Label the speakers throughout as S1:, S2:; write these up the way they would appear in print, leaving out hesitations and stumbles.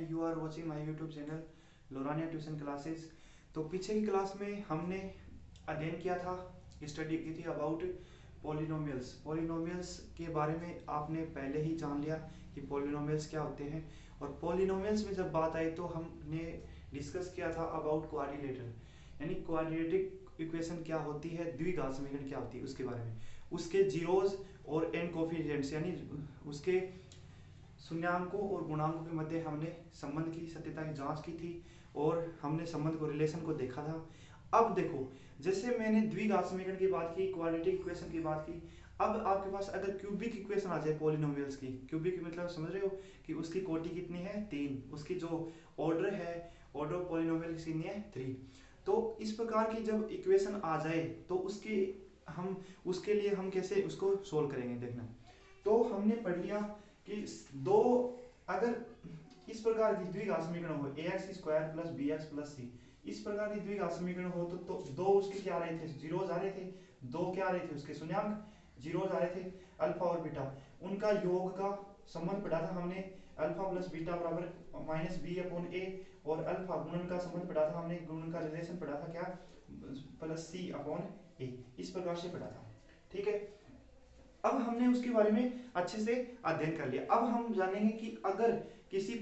S1: You are watching my YouTube channel Lorania tuition classes. तो पीछे की क्लास में हमने अध्ययन किया था, स्टडी की थी अबाउट पॉलिनोमियल्स। पॉलिनोमियल्स के बारे में आपने पहले ही जान लिया कि पॉलिनोमियल्स क्या होते हैं। और पॉलिनोमियल्स में जब बात आई तो हमने डिस्कस किया था अबाउट क्वाड्रिलेटरल, यानी क्वाड्रेटिक इक्वेशन क्या होती है, द्विघात समीकरण क्या होती है उसके बारे में, उसके जीरोज और एंड कोफिशिएंट्स यानी उसके शून्यांकों और गुणांकों के मध्य हमने संबंध की सत्यता की जांच की थी और हमने संबंध को, रिलेशन को देखा था। अब देखो, जैसे मैंने द्विघात समीकरण की बात की, क्वाड्रेटिक इक्वेशन की बात की, अब आपके पास अगर क्यूबिक इक्वेशन आ जाए पॉलिनोमियल्स की, क्यूबिक मतलब समझ रहे हो कि उसकी कोटि कितनी है, 3, उसकी जो ऑर्डर है, ऑर्डर ऑफ पॉलिनोमियल कितनी है, 3। तो इस प्रकार की जब इक्वेशन आ जाए तो उसके लिए हम कैसे उसको सोल्व करेंगे देखना। तो हमने पढ़ लिया कि दो, अगर इस प्रकार की द्विघात समीकरण हो ax² plus bx plus c, इस प्रकार की द्विघात समीकरण हो तो दो उसके क्या आ रहे थे, जीरोज आ रहे थे, दो क्या आ रहे थे उसके शून्यांक, जीरोज आ रहे थे, अल्फा और बीटा, उनका योग का संबंध पढ़ा था हमने, अल्फा प्लस बीटा बराबर माइनस बी अपॉन ए, और अल्फा गुणन का संबंध पढ़ा था हमने, गुणन का रिलेशन पढ़ा था क्या, प्लस सी अपॉन ए, इस प्रकार से पढ़ा था। ठीक है, अब हमने उसके बारे में अच्छे से अध्ययन कर लिया। अब हम जानेंगे कि अगर किसी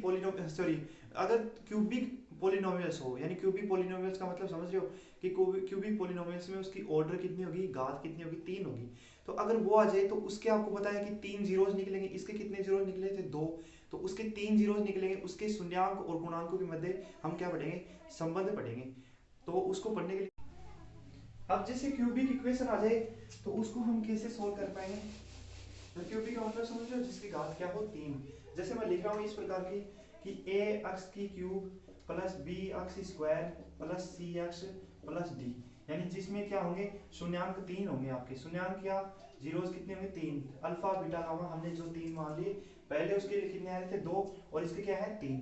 S1: अगर क्यूबिक पोलिनोमियल्स हो, यानी क्यूबिक पोलिनोमियल्स का मतलब समझ रहे हो कि क्यूबिक पोलिनोमियल्स में उसकी ऑर्डर कितनी होगी, घात कितनी होगी, 3 होगी। तो अगर वो आ जाए तो उसके आपको पता है कि 3 जीरोज निकलेंगे, इसके कितने जीरोज निकले थे, 2, तो उसके 3 जीरोज निकलेंगे, उसके शून्यांक और गुणांकों के मध्य हम क्या पढ़ेंगे, संबंध पढ़ेंगे। तो उसको पढ़ने के लिए अब जैसे क्यूबिक इक्वेशन आ जाए तो उसको हम कैसे सोल्व कर पाएंगे। तो क्यूबिक का मतलब समझ लो जिसकी घात क्या हो, 3। जैसे मैं लिख रहा हूँ इस प्रकार की कि a अक्ष की क्यूब प्लस b अक्ष स्क्वायर प्लस c अक्ष प्लस d, यानी जिसमें क्या होंगे, शून्यांक 3 होंगे आपके, शून्यांक क्या, जीरोज कितने होंगे, 3, अल्फा बीटा गामा हमने जो 3 मान लिए, पहले उसके लिए कितने आ रहे थे, 2, और इसके क्या है, 3।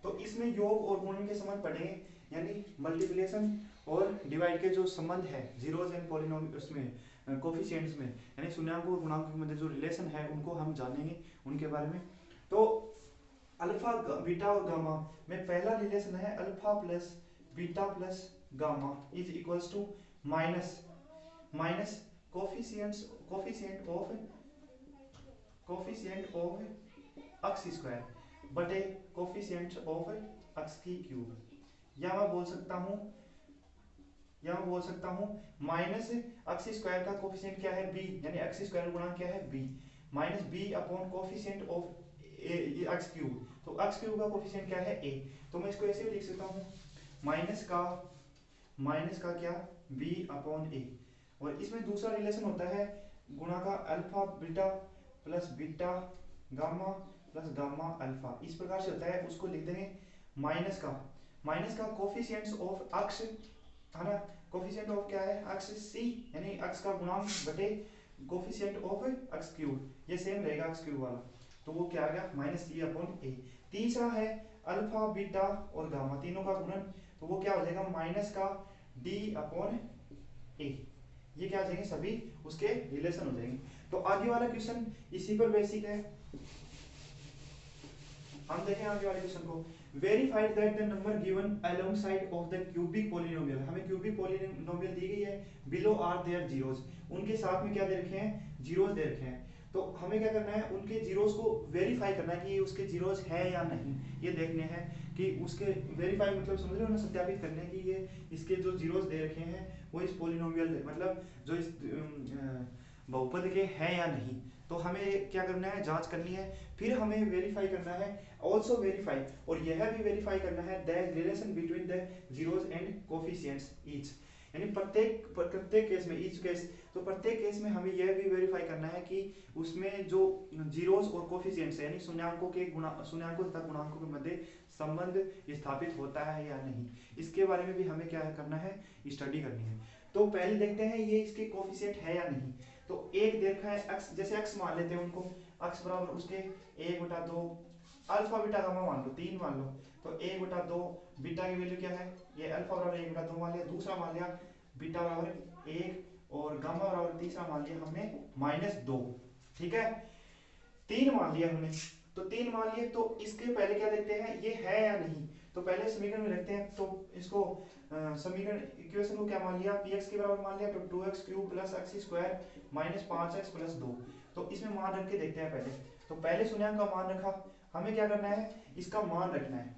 S1: तो इसमें योग और गुणन के संबंध पढ़ेंगे, यानी मल्टीप्लिकेशन और डिवाइड के जो संबंध है जीरोज एंड पॉलिनोमियल उसमें कोफिशिएंट्स में, यानी शून्यांकों और गुणांकों के मध्य जो रिलेशन है उनको हम जानेंगे, उनके बारे में। तो अल्फा बीटा और गामा में पहला रिलेशन है alpha plus beta plus gamma is equals to minus minus coefficient of x square बटे कोफिशिएंट ऑफ अक्स की क्यूब, या मैं बोल सकता हूं माइनस अक्स स्क्वायर का कोफिशिएंट क्या है, b, यानी अक्स स्क्वायर गुणा क्या है, b, minus b upon coefficient of x cube, तो अक्स क्यूब का कोफिशिएंट क्या है, a। तो मैं इसको ऐसे भी लिख सकता हूं, माइनस का क्या, b अपॉन a, और इसमें दूसरा रिलेशन होता है गुणा का alpha beta plus beta gamma plus gamma alpha, इस प्रकार से होता है, उसको लिख देंगे माइनस का कोफिशिएंट्स ऑफ अक्स, है ना, कोफिशिएंट ऑफ क्या है, अक्स c, यानी अक्स का गुणांक बटे कोफिशिएंट ऑफ अक्स क्यूब, ये सेम रहेगा अक्स क्यूब वाला, तो वो क्या आ गया, माइनस c अपॉन a। तीसरा है अल्फा बीटा और गामा, तीनों का गुणन, तो वो क्या हो जाएगा, माइनस का d अपॉन a, ये क्या आ जाएंगे, सभी उसके रिलेशन हो जाएंगे। तो आगे वाला क्वेश्चन इसी पर बेसिक है, हम देखें आगे वाले क्वेश्चन को, verified that the number given along side of the cubic polynomial, हमें क्यूबिक पॉलिनोमियल दी गई है, बिलो आर देयर जीरोस, उनके साथ में क्या दे रखे हैं, जीरोस दे रखे हैं। तो हमें क्या करना है, उनके जीरोस को वेरीफाई करना है कि ये उसके जीरोस है या नहीं, ये देखने हैं कि उसके वेरीफाई मतलब समझ रहे हो ना, सत्यापित करने की ये इसके जो जीरोस दे रखे हैं वो इस पॉलिनोमियल मतलब जो इस बहुपद के हैं या नहीं। तो हमें क्या करना है, जांच करनी है, फिर हमें वेरीफाई करना है, ऑल्सो वेरीफाई, और यह भी वेरीफाई करना है the relation between the zeros and coefficients each, यानी प्रत्येक केस में, ईच केस, तो प्रत्येक केस में हमें यह भी वेरीफाई करना है कि उसमें जो जीरोस और कोफिशिएंट्स यानी शून्यांकों तथा गुणांकों के मध्य संबंध स्थापित होता है या नहीं, इसके बारे में भी हमें क्या करना है, स्टडी करनी है। तो पहले देखते हैं ये इसके कोफिशिएंट है या नहीं। तो एक देखा है x, जैसे x मान लेते हैं उनको, x बराबर उसके 1/2 अल्फा बीटा गामा मान लो, 3 मान लो, तो 1/2 बीटा की वैल्यू क्या है, ये अल्फा बराबर 1/2 मान लिया, दूसरा मान लिया बीटा बराबर 1, और गामा बराबर तीसरा मान लिया हमने -2, ठीक है, 3 मान लिया हमने। तो 3 मान लिए, तो इसके पहले क्या देखते हैं ये है या नहीं। तो पहले समीकरण में रखते हैं, तो इसको समीकरण इक्वेशन को क्या मान लिया, px के बराबर मान लिया, तो 2x cube plus x square minus 5x plus 2। तो इसमें मान रख के देखते हैं पहले। तो पहले शून्यांक का मान रखा, हमें क्या करना है, इसका मान रखना है।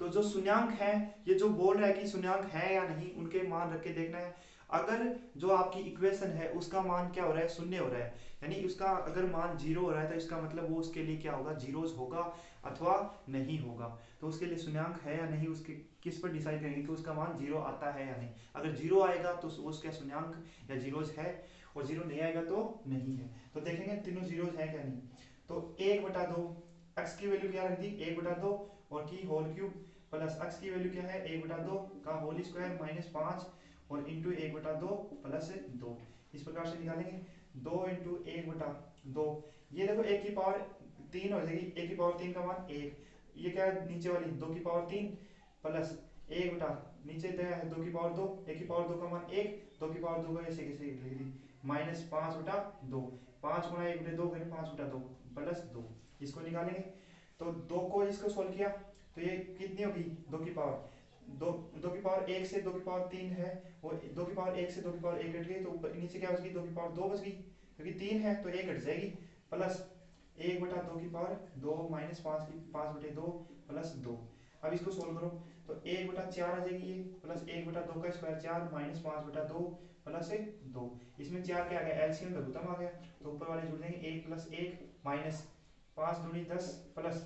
S1: तो जो शून्यांक है, ये जो बोल रहा है कि शून्यांक है या नहीं, उनके मान रख के देखना है। अगर जो आपकी इक्वेशन है उसका मान क्या हो रहा है, शून्य हो रहा है, यानी उसका अगर मान 0 हो रहा है, तो इसका मतलब वो उसके लिए क्या होगा, जीरोस होगा अथवा नहीं होगा। तो उसके लिए शून्यांक है या नहीं, उसके किस पर डिसाइड करेंगे कि उसका मान 0 आता है या नहीं। अगर 0 आएगा तो वो उसका शून्यांक या जीरोस है, और 0 नहीं आएगा तो नहीं है। तो देखेंगे तीनों जीरोस है क्या नहीं। तो 1/2 x की वैल्यू क्या रख दी, 1/2 और की होल क्यूब प्लस x की वैल्यू क्या है, 1/2 का होल स्क्वायर माइनस 5 और इंटू 1/2 प्लस 2। इस प्रकार से निकालेंगे 2 इंटू 1/2। ये देखो 1 की पावर 3 हो जाएगी, 1 की पावर 3 का मान 1। ये क्या है नीचे वाली 2 की पावर 3 प्लस 1 बटा नीचे है 2 की पावर 2, 1 की पावर 2 का मान 1, 2 की पावर 2 को ऐसे कैसे लिख दी माइनस 5/2। 5 गुणा 1/2 करें 5/2 प्लस 2। इसको निकालेंगे, तो 2 को इसको सोल्व किया तो ये कितनी होगी, 2 की पावर 2 की पावर 1 से 2 की पावर 3 है, वो 2 की पावर 1 से 2 की पावर 1 घट गई, तो नीचे क्या बच गई, 2 की पावर 2 बच गई, क्योंकि 3 है तो 1 घट जाएगी, प्लस 1/2 की पावर 2 माइनस 5/2 प्लस 2। अब इसको सोल्व करो, तो 1/4 आ जाएगी ये, प्लस 1/2 का स्क्वायर 4 माइनस 5/2 प्लस 2। इसमें 4 क्या आ गया, एलसीएम लघुत्तम आ गया, तो ऊपर वाले जुड़ जाएंगे 1 प्लस 1 माइनस 5 दूनी 10 प्लस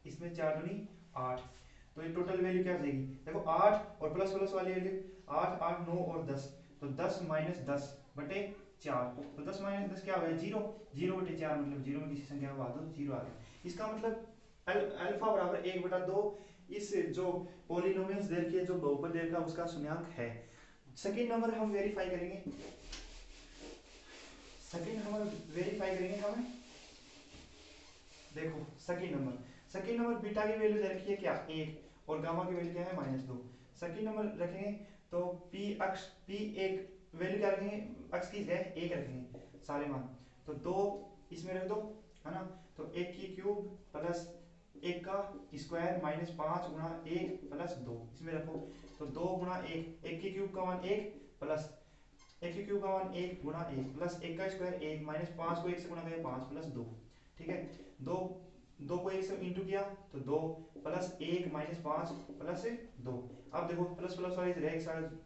S1: इसमें 4 दूनी 8। तो ये टोटल वैल्यू क्या आ जाएगी, देखो 8 और प्लस प्लस वाली वैल्यू 8 8 9 और 10, तो 10 माइनस 10 बटे 4। तो 10 माइनस 10 क्या हो गया, 0, 0/4 मतलब 0 में किसी संख्या को भाग दो 0 आ गया। इसका मतलब अल्फा बराबर 1/2 इस जो पॉलिनोमियल्स देर के जो बहुपद देर का उसका शून्यांक है। सेकंड नंबर हम वेरीफाई करेंगे, हम देखो सेकंड नंबर बीटा की वैल्यू दे रखी है क्या 1 और गामा की वैल्यू क्या है -2। सेकंड नंबर रखेंगे तो p एक वैल्यू क्या रखेंगे, अक्ष की जगह 1 रखेंगे सारे मान, तो 2 इसमें रख दो है ना, तो 1 की क्यूब प्लस 1 का स्क्वायर माइनस 5 गुणा 1 प्लस 2 इसमें रखो, तो 2 गुणा 1, 1 की क्यूब का मान 1 प्लस 1 की क्यूब का मान 1 गुणा 1 प्लस 1 का स्क्वायर 1 माइनस 5 को 1 से गुणा करें 5 प्लस 2। ठीक है, 2 को 1 से इंटू किया तो 2 प्लस 1 माइनस 5 प्लस 2। अब देखो प्लस प्लस वाली जगह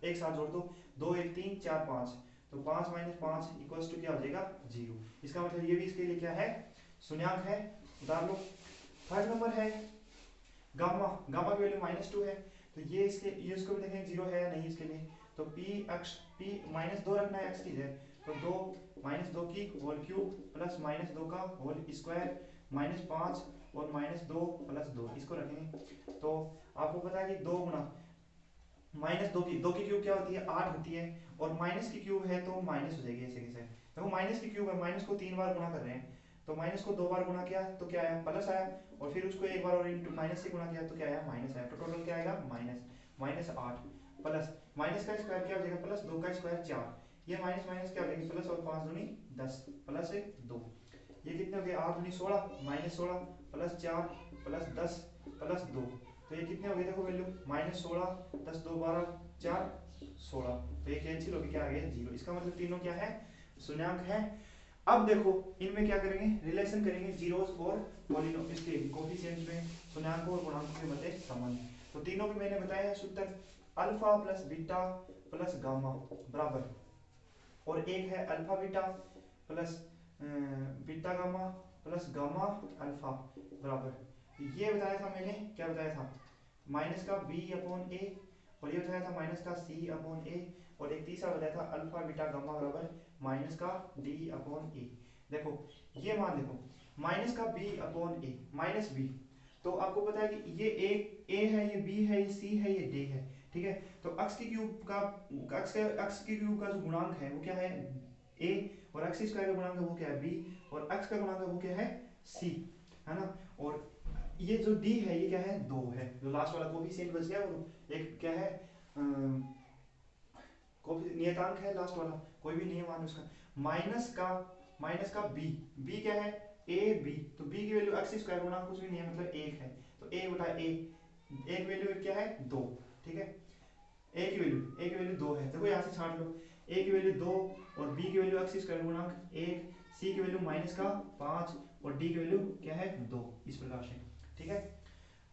S1: एक साथ जोड़ दो, 2 1 3 4 5, तो 5 माइनस 5 इक्वल्स टू क्या हो जाएगा 0। इसका मतलब ये भी इसके लिए क्या है, शून्यांक है, उतार लो। थर्ड नंबर है गामा की वैल्यू -2 है, तो ये इसको भी देखें 0 है या नहीं इसके लिए, तो p -2 रखना है x की जगह, तो 2 की होल क्यूब प्लस -2 का होल स्क्वायर -5 और -2 प्लस 2 इसको रखेंगे। तो आपको पता है कि 2 गुणा -2 की क्यूब क्या होती है 8 होती है, और माइनस की क्यूब है तो माइनस हो जाएगी ऐसे कैसे, देखो माइनस की क्यूब है, माइनस को 3 बार गुणा कर रहे हैं, तो माइनस को 2 बार गुणा किया तो क्या आया प्लस आया, और फिर उसको एक बार और इंटू माइनस से गुणा किया तो क्या आया माइनस आया, तो टोटल क्या आएगा -8 प्लस माइनस का स्क्वायर क्या हो जाएगा प्लस 2 का स्क्वायर 4, ये माइनस माइनस क्या हो जाएगी प्लस, और 5 दूनी 10 प्लस 2, ये कितने हो गए 8 दूनी 16 -16 प्लस 4 प्लस 10 प्लस 2, तो ये कितने हो गए देखो वैल्यू -16 10 2 12 4 16, तो ये कैंसिल हो गया क्या आ गया 0। इसका मतलब तीनों क्या है शून्यांक है। अब देखो इनमें क्या करेंगे, रिलेशन करेंगे जीरोस और पॉलिनोम इसके कोफिशिएंट्स में शून्यांकों और गुणांकों के मध्य संबंध। तो तीनों में मैंने बताया है सूत्र alpha plus beta plus gamma बराबर, और एक है alpha beta plus beta gamma plus gamma alpha बराबर, ये बताया था मैंने, क्या बताया था माइनस का b/a, और ये बताया था माइनस का c/a, और एक तीसरा बताया था अल्फा बीटा गामा बराबर माइनस का d/a। देखो ये मान देखो माइनस का b/a माइनस b, तो आपको पता है कि ये a है, ये b है, ये c है, ये d है, ठीक है। तो अक्ष की क्यूब का जो गुणांक है वो क्या है a, और अक्ष स्क्वायर का गुणांक है वो क्या है b, और अक्ष का गुणांक है वो क्या है c, है ना। और ये जो d है ये क्या है 2 है, जो लास्ट वाला कोफिशिएंट बच गया, और एक क्या है नियतांक है लास्ट वाला, कोई भी नहीं है मान उसका, माइनस का b क्या है ए बी, तो बी की वैल्यू एक्स स्क्वायर गुणा कुछ भी नहीं है मतलब एक है, तो ए बटा ए, ए की वैल्यू क्या है 2, ठीक है। ए की वैल्यू 2 है, देखो यहाँ से छांट लो, ए की वैल्यू 2 और बी की वैल्यू एक्स स्क्वायर गुणा 1, सी की वैल्यू माइनस का 5 और डी की वैल्यू क्या है 2, इस प्रकार से, ठीक है।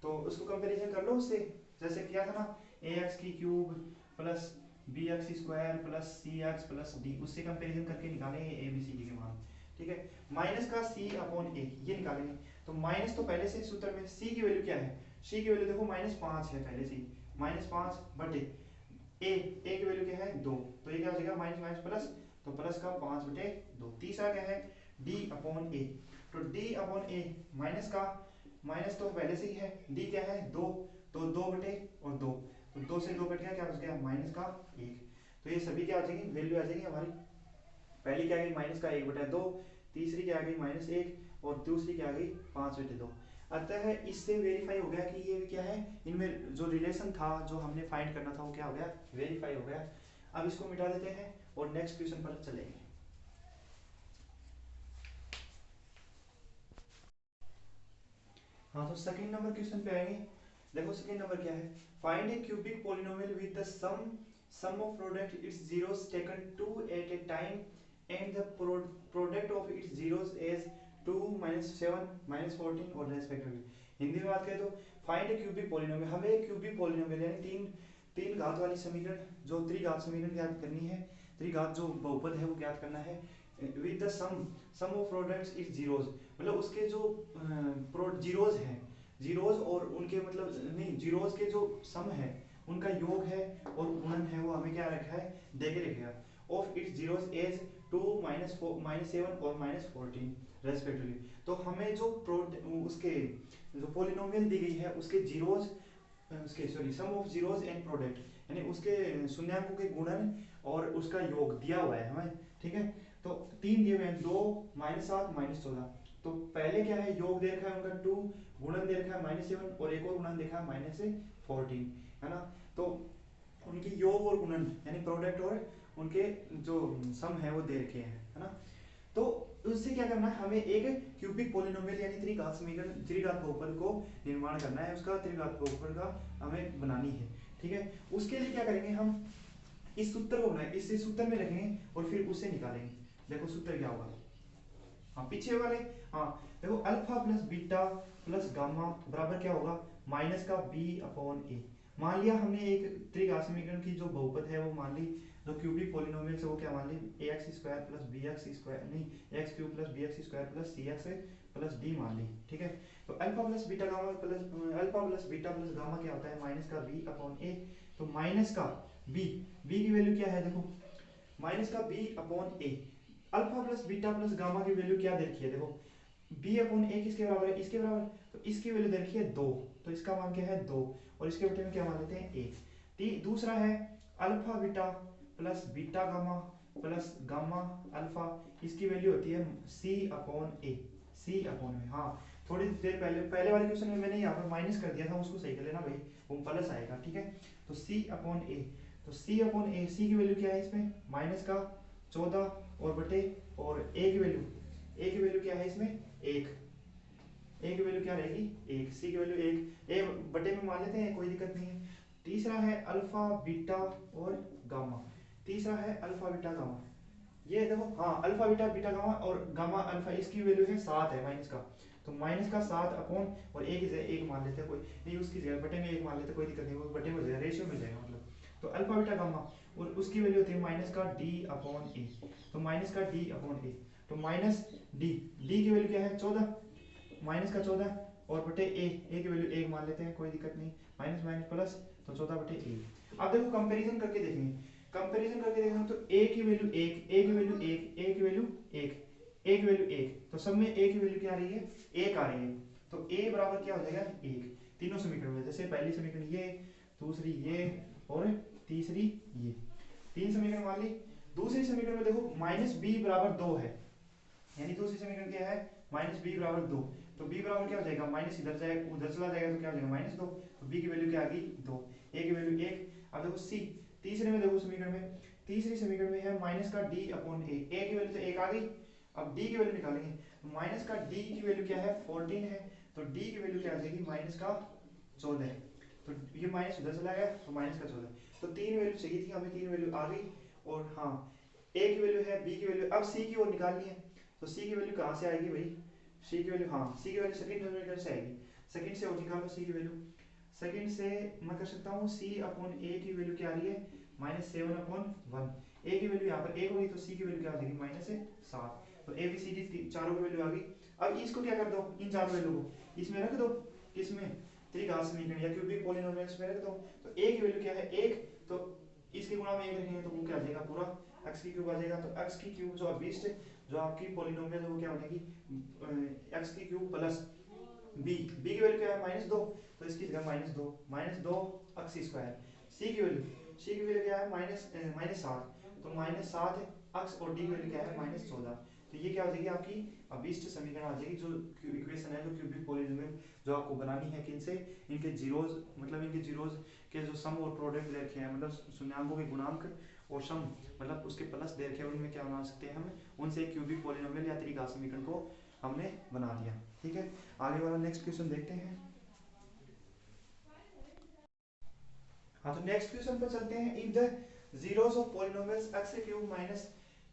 S1: तो उसको कंपैरिजन कर लो उससे, जैसे किया था ना, ए एक्स की cube plus B X square plus C X plus D, उससे कंपैरिजन करके निकालेंगे ए बी सी डी के मान, ठीक है। माइनस का सी अपॉन ए ये निकालेंगे, तो माइनस तो पहले से सूत्र में, सी की वैल्यू क्या है, सी की वैल्यू देखो -5 है पहले से, -5 बटे ए की वैल्यू क्या है 2, तो ये क्या हो जाएगा माइनस माइनस प्लस, तो प्लस का 5 बटे 2। तीसरा क्या है डी अपॉन ए, तो डी अपॉन ए माइनस का, माइनस तो पहले से ही है, डी क्या है 2, तो 2 बटे और 2, तो 2 से 2 कट गया, क्या बच गया माइनस का 1। तो ये सभी क्या आ जाएंगी वैल्यू आ जाएगी हमारी, पहली क्या आ गई माइनस का 1 बटा 2, तीसरी क्या आ गई -1 और दूसरी क्या आ गई 5 बटे 2। अतः इससे वेरीफाई हो गया कि ये क्या है, इनमें जो रिलेशन था जो हमने फाइंड करना था वो क्या हो गया, वेरीफाई हो गया। अब इसको मिटा देते हैं और नेक्स्ट क्वेश्चन पर चलेंगे। हाँ, तो सेकंड नंबर क्वेश्चन पे आएंगे। देखो सेकंड नंबर क्या है, find a cubic polynomial with the sum of product its zeros taken 2 at a time and the product of its zeros as 2 -7 -14 और रेस्पेक्टिवली। हिंदी में बात करें तो फाइंड ए क्यूबिक पॉलिनोमियल, हमें एक क्यूबिक पॉलिनोमियल यानी तीन घात वाली समीकरण, जो त्रिघात समीकरण ज्ञात करनी है, त्रिघात जो बहुपद है वो ज्ञात करना है, with the sum of products its zeros, मतलब उसके जो जीरोज हैं, जीरोज और उनके मतलब नहीं, जीरोज के जो सम है उनका योग है और गुणन है, वो हमें क्या रखा है दे के रखेगा, ऑफ इट्स जीरोज एज 2 -7 और -14 रेस्पेक्टिवली। तो हमें जो उसके जो पॉलिनोमियल दी गई है उसके जीरोज, उसके sorry sum of zeros and product, यानी उसके शून्याङ्कों के गुणन और उसका योग दिया हुआ है हमें, ठीक है। तो तीन दिए हुए हैं, 2 -7 -14, तो पहले क्या है योग दे रखा है उनका 2, गुणन दे रखा है -7 और एक और गुणन देखा है -14, है ना। तो उनकी योग और गुणन यानी प्रोडक्ट और उनके जो सम है वो दे रखे हैं, है ना। तो उससे क्या करना है, हमें एक क्यूबिक पॉलिनोमियल यानी त्रिघात समीकरण, त्रिघात बहुपद को निर्माण करना है, उसका त्रिघात बहुपद का हमें बनानी है, ठीक है। उसके लिए क्या करेंगे हम, इस सूत्र को बनाएंगे, इस सूत्र में रखेंगे और फिर उसे निकालेंगे। देखो सूत्र क्या होगा, हाँ पीछे वाले, हाँ देखो alpha plus beta plus gamma बराबर क्या होगा माइनस का बी अपॉन ए। मान लिया हमने एक त्रिघात समीकरण की जो बहुपद है वो मान ली, जो क्यूबिक पॉलिनोमियल से वो क्या मान ली A X square plus B X square, नहीं X cube plus B X square plus C X plus D मान ली, ठीक है। तो alpha plus beta gamma plus alpha plus beta plus gamma क्या होता है माइनस का बी अपॉन ए, तो माइनस का बी, बी की वैल्यू क्या है देखो माइनस का B upon A, alpha plus beta plus gamma की वैल्यू क्या दे रखी है देखो, बी अपॉन ए किसके बराबर है इसके बराबर, तो इसकी वैल्यू दे रखी है 2, तो इसका मान क्या है 2 और इसके बटे में क्या मान लेते हैं 1। दूसरा है alpha beta plus beta gamma plus gamma alpha, इसकी वैल्यू होती है सी अपॉन ए, सी अपॉन ए। हाँ थोड़ी देर पहले वाले क्वेश्चन में मैंने यहाँ पर माइनस कर दिया था, उसको सही कर लेना भाई, वो प्लस आएगा, ठीक है। तो सी अपॉन ए, तो सी अपॉन ए, सी की वैल्यू क्या है इसमें माइनस का 14 और बटे, और ए की वैल्यू क्या है इसमें 1, ए की वैल्यू क्या रहेगी 1, सी की वैल्यू 1, ए बटे में मान लेते हैं कोई दिक्कत नहीं है। तीसरा है अल्फा बीटा और गामा, तीसरा है अल्फा बीटा गामा, ये देखो हाँ अल्फा बीटा बीटा गामा और गामा अल्फा, इसकी वैल्यू है 7 है माइनस का, तो माइनस का 7 अपॉन और एक जगह 1 मान लेते हैं, कोई नहीं उसकी जगह बटे में 1 मान लेते हैं, कोई दिक्कत नहीं, वो बटे में रेशियो मिल जाएगा मतलब। तो अल्फा बीटा गामा और उसकी वैल्यू होती है माइनस का डी अपॉन ए, तो माइनस का डी अपॉन ए, तो माइनस डी, डी की वैल्यू क्या है 14, माइनस का 14 और बटे ए की वैल्यू 1 मान लेते हैं, कोई दिक्कत नहीं, माइनस माइनस प्लस, तो 14 बटे 1। अब देखो कंपैरिजन करके देखेंगे, कंपैरिजन करके देखेंगे तो ए की वैल्यू 1, ए की वैल्यू 1, ए की वैल्यू 1, ए की वैल्यू 1, तो सब में ए की वैल्यू क्या आ रही है 1 आ रही है, तो ए बराबर क्या हो जाएगा 1 तीनों समीकरण में, जैसे पहली समीकरण ये, दूसरी ये और तीसरी ये, तीन समीकरण मान ली। दूसरी समीकरण में देखो माइनस बी बराबर 2 है, यानी दूसरी समीकरण क्या है माइनस बी बराबर 2, तो बी बराबर क्या हो जाएगा माइनस इधर जाएगा उधर चला जाएगा तो क्या हो जाएगा -2, तो बी की वैल्यू क्या आ गई 2, ए की वैल्यू 1। अब देखो सी, तीसरे में देखो समीकरण में, तीसरी समीकरण में है माइनस का डी अपॉन ए, ए की वैल्यू तो 1 आ गई, अब डी की वैल्यू निकालेंगे, तो माइनस का डी की वैल्यू क्या है 14 है, तो डी की वैल्यू क्या आ जाएगी माइनस का 14। तो ये माइनस उधर चला गया तो माइनस का 14। तो तीन वैल्यू चाहिए थी हमें, तीन वैल्यू आ गई। और हाँ ए की वैल्यू है, बी की वैल्यू, अब सी की ओर निकालनी है। तो सी की वैल्यू कहाँ से आएगी भाई, सी की वैल्यू, हाँ सी की वैल्यू सेकंड डिनोमिनेटर से आएगी। सेकंड से और निकालो सी की वैल्यू। सेकंड से मैं कर सकता हूँ सी अपॉन ए की वैल्यू क्या आ रही है -7 अपॉन 1। ए की वैल्यू यहाँ पर 1 होगी तो सी की वैल्यू क्या आ जाएगी -7। तो ए बी सी डी चारों की वैल्यू आ गई। अब इसको क्या कर दो, इन चारों वैल्यू को इसमें रख दो, किसमें, त्रिघात समीकरण या क्यूबिक पॉलिनोमियल्स में रख दो। तो ए की वैल्यू क्या है 1, तो इसके गुणा में 1 रखेंगे तो वो क्या आ जाएगा पूरा x की क्यूब आ जाएगा। तो x की क्यूब जो अभिष्ट जो आपकी पॉलिनोमियल है वो क्या बनेगी x की क्यूब प्लस b की वैल्यू क्या है -2, तो इसकी जगह -2 x स्क्वायर। c की वैल्यू क्या है -7, तो -7 x और d की वैल्यू क्या है -14। तो ये क्या हो जाएगी आपकी अभिष्ट समीकरण आ जाएगी, जो इक्वेशन है जो क्यूबिक पॉलिनोमियल जो आपको बनानी है किनसे, इनके जीरोज, मतलब इनके जीरोज के जो सम और प्रोडक्ट दे रखे हैं, मतलब शून्यांकों के गुणांक और सम मतलब उसके प्लस दे रखे हैं, उनमें क्या बना सकते हैं हम, उनसे क्यूबिक पॉलिनोमियल या त्रिघात समीकरण को हमने बना दिया। ठीक है, आगे वाला नेक्स्ट क्वेश्चन देखते हैं। हाँ तो नेक्स्ट क्वेश्चन पर चलते हैं। If the zeros of polynomials x cube minus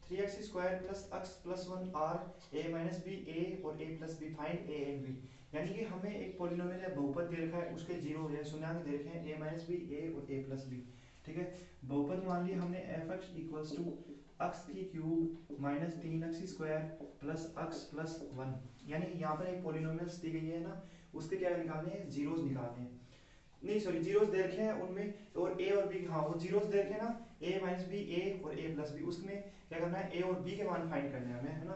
S1: 3x square plus x plus 1 are a minus b a और a plus b, find a and b। यानी कि हमें एक पॉलिनोमियल या बहुपद दे रखा है, उसके जीरो या शून्यांक दे रखे हैं a माइनस बी a और a प्लस b। ठीक है, बहुपद मान लिया हमने fx इक्वल्स टू x की cube minus 3x square plus x plus 1। यानी यहाँ पर एक पॉलिनोमियल्स दी गई है ना, उसके क्या निकालने हैं, जीरोस निकालने हैं, नहीं सॉरी जीरोस दे रखे हैं उनमें, और ए और बी, हाँ वो जीरोस दे रखे हैं ना, a माइनस बी ए और a प्लस बी, उसमें क्या करना है a और b के मान फाइंड करने हैं हमें, है ना।